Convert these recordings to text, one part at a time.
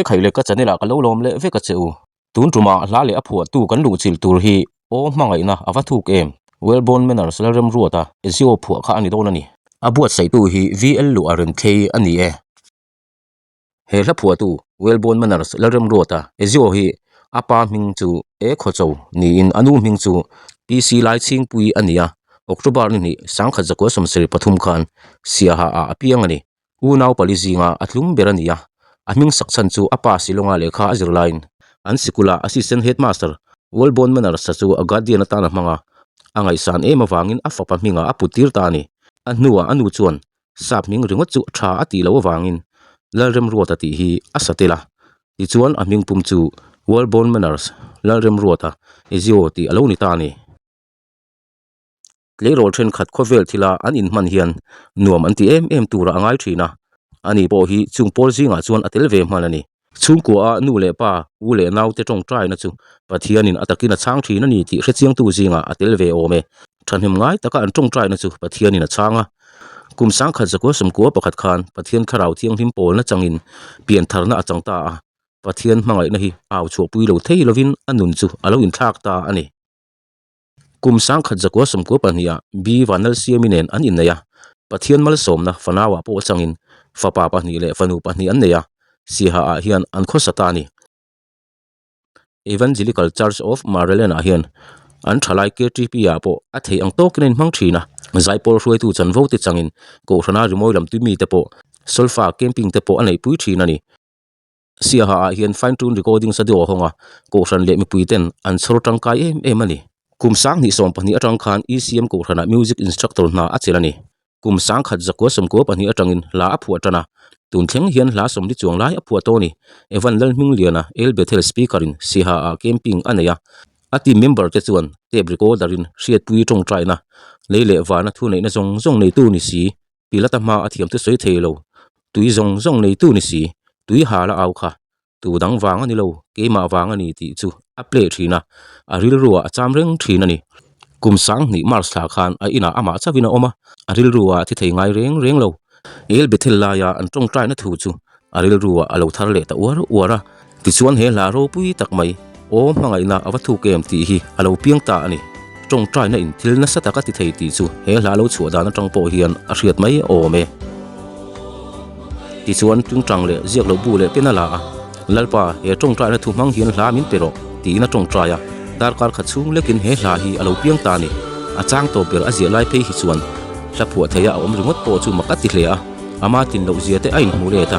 khaile ka chanela ka lo lom le ve ka cheu tun tuma hla le a phuatu kan lu chil tur hi o hmangaihna ava thuk em well born manners la rem ruata ezio phua kha ani don ani abuat saitu hi vl lu arin thei ani e he hla phuatu well born manners la rem ruata ezio hi apa ming chu e khocho ni in anu ming chu pc lai ching pui ania october ni sang kha jakwa somseri pathum khan sia ha a apiang ani u nau palizinga atlum berania aming sakchan chu apa silonga lekha azirlain an sikula assistant headmaster wolbon manners chu agadia na tana manga angai san e mawangin afapa minga aputir tani anua anu chuan sap ming ringot chu tha ati lo wangin lalrem ruata ti hi asatela ti chuan aming pum chu wolbon manners lalrem ruata ezio ti aloni tani Leirol thren khat khovel thila an in man hian nuam anti em tura angai thina ani po hi chung pol zinga chuan atel ve manani chungko a nu le pa u le nau te tong trai na chu pathianin atakina chang thina ni ti hrechiang tu zinga atel ve ome thanhim ngai taka an tong trai na chu pathianin a changa kum sang khat zakwa somko pakhat khan pathian kharau thiang him pol na changin pian tharna achangta a pathian mangai na hi aw chu pui lo thei lovin anun chu alo in thak ta ani kum sang khat zakwa somko pania bi wanal siaminen an in ya pathian mal somna fanawa po changin fapa pahni le fanu pahni an neya siha a hian an khosatani Evangelical Church of Maryland a hian an thalai ke tp ya po a thei ang tokinen mang thina zaipol hroi tu chan vote changin ko thana rimoi lam tu mi te po solfa camping te po anei pui thina ni siha a hian fine tune recording sa dio honga ko thran le mi puiten an chhor tangkai em ani kum sang ni som pahni atang khan ECM ko thana music instructor na achelani kum sang khat zakwa somko pahni atangin la a phuatana tun thleng hian hla som di chuang lai a phuatoni evan lal ming liana el bethel speaker in siha a camping anaya ati member te chuan tape recorder in hriat pui tong trai na leile wana thu nei na zong nei tu ni si pilata ma athiam te soi thelo tui zong nei tu ni si tui hala au kha tu dang wang ani lo ke ma wang ani ti chu a play thina a ril ruwa a cham reng thina ni kum sang ni mars tha khan a ina ama chawina oma a ril ruwa thi thei ngai reng lo el bethel la ya an tong trai na thu chu a ril ruwa alo thar le ta wara ti chuan he la ro pui tak mai o hmangaihna awa thu kem ti hi alo piang ta ani tong trai na in thil na sataka ti thei ti chu he la lo chu da na tang po hian a hriat mai o me ti chuan tung tang le ziak lo bu le penala a lalpa he tong trai na thu mang hian hla min pero ti na tong trai a dar kar khachung lekin he hla hi alo piang ta ni a chang to per a zia lai phei hi chuan hla phua theya om ringot po chu makat ti hle a ama tin lo zia te ain mu le ta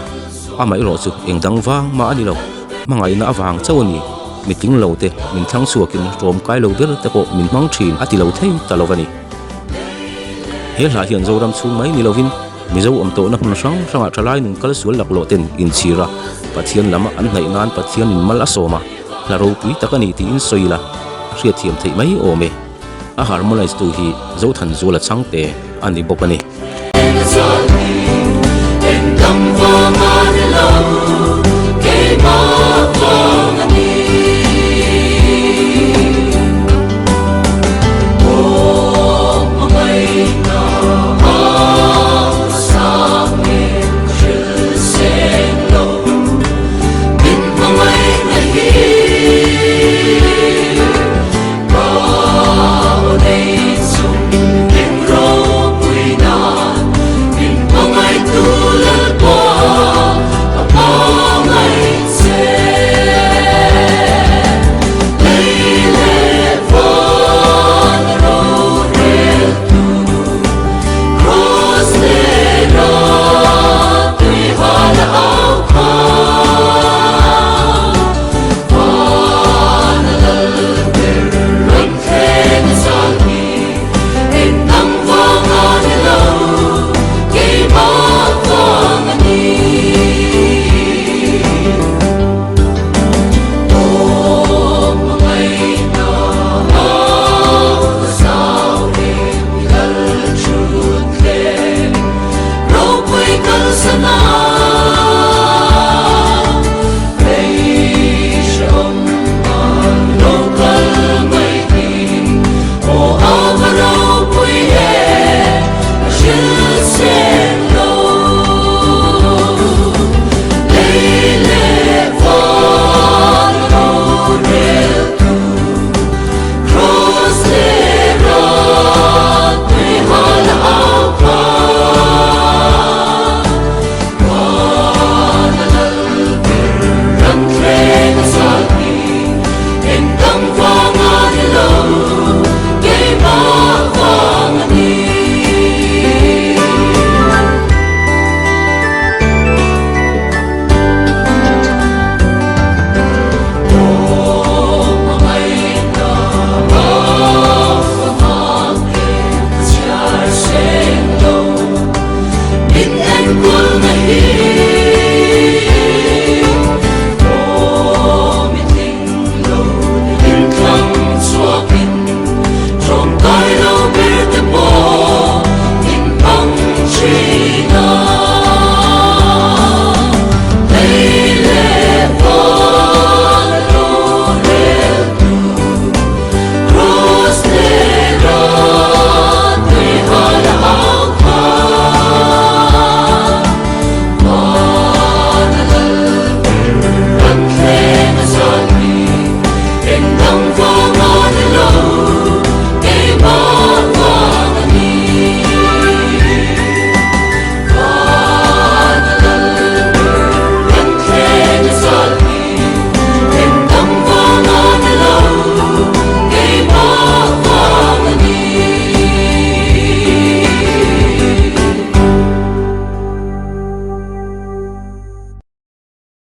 amai ro chu engdang wang ma ani lo mangaihna awang chawni meeting lo te min thlang suakin rom kai lo ber te po min mang thin ati lo thei ta lovani he hla hian zoram chung mai ni lovin mizo om to na hun sang sanga thalai nun kal sul lak lo ten in chira pathian lama an hnai nan pathian in mal asoma la ro pui takani ti in soila hria thiam thei mai o me a harmonize tu hi zo than zula changte ani bokani Oh quân ngày đi